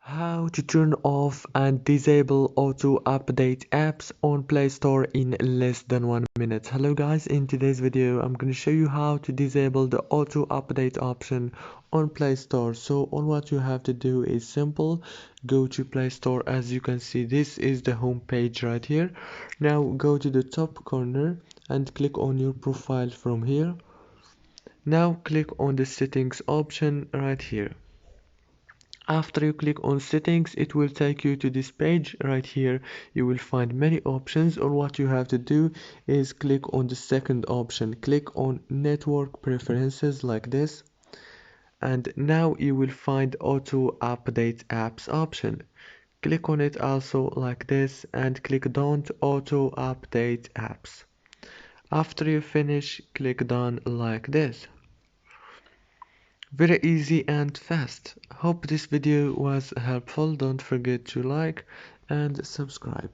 How to turn off and disable auto update apps on Play Store in less than 1 minute. Hello guys, in today's video I'm going to show you how to disable the auto update option on Play Store. So all what you have to do is simple. Go to Play Store. As you can see, this is the home page right here. Now go to the top corner and click on your profile from here. Now click on the settings option right here. After you click on settings, it will take you to this page right here. You will find many options. All what you have to do is click on the second option. Click on network preferences like this, and now you will find auto update apps option. Click on it also like this and click don't auto update apps. After you finish, click done like this. Very easy and fast. Hope this video was helpful. Don't forget to like and subscribe.